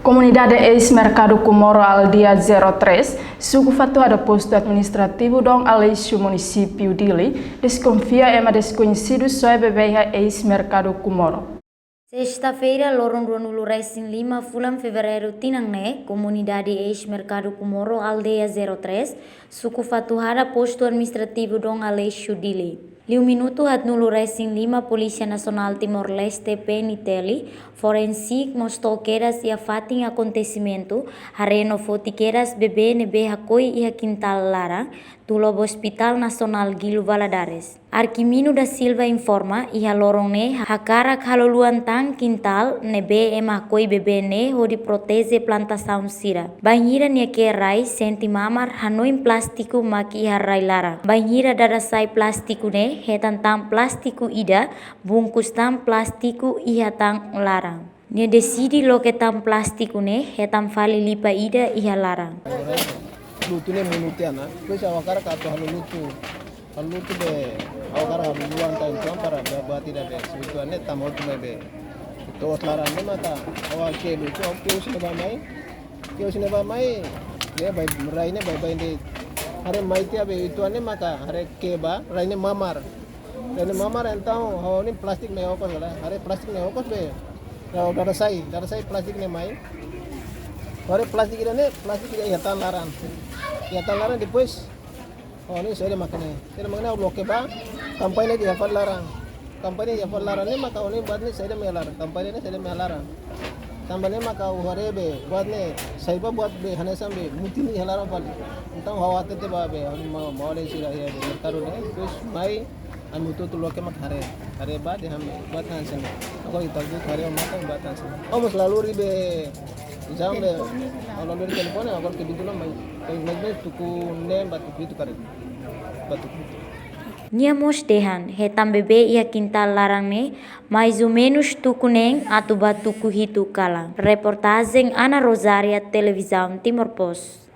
Comunidade ex-Mercado Comoro Aldeia 03, suku fatuada posto administrativo dom Aleixo município Dili, desconfia ema desconhecido só bebeia ex-Mercado Comoro. Sexta-feira, lorong 25 fevereiro tinangne, comunidade ex-Mercado Comoro Aldeia 03, suku fatuada posto administrativo dom Aleixo Dili. Liu minuto hat nulu racing 5 Polícia Nacional Timor-Leste PNTL, forensik mostoqueiras e a fatin acontecimento, hareno fotiqueiras bebê nebe hakoi e quintal lara, do Lobo Hospital Nacional Gilo Valadares. Arquimino da Silva informa e a lorone hakarak haloluan tang quintal nebe emakoi bebê ne hodi protege plantação sira. Banhira ne que rai senti mamar hanoim plástico maki harai lara. Banhira dada sai plástico ne hetan tang plástico ida bungkus tang plástico iha tang larang. Nia decidi loketam plástico ne hetam fali lipa ida iha larang. Lutu ne munutiana, kuis awakar kato lutu be awakar haluan ta itu para berarti dah be sebetulnya tamu tu be itu otlaran ne mata awak ke lutu kius ne ba mai ne bai rai ne bai ne hare mai tia be itu ne maka hare ke ba rai ne mamar entau hawa ni plastik ne okos lah hare plastik ne okos be kalau darah sai plastik ne mai hare plastik ne ya tan larang depois ini saya makanya bloke ba kampanye dia hafal larang ni maka ini buat ni saya melarang kampanye ni saya melarang tambahnya maka uhare be buat ni saya buat be hanesam be mutin ni larang pali entang hawa tete ba be mau le sila ya be taru ni terus mai anu tu loke mak hare ba de ham buat hansen aku kita tu hare maka buat hansen mus lalu ribe jambe kalau dari telepon agar ke bitu mai tuku nem batu itu kare batu Nia mos dehan hetam bebe ia quintal larang ne mais ou menos tuku neng atu batuku hitu kalang. Reportagem Ana Rosária, Televisão Timor Post.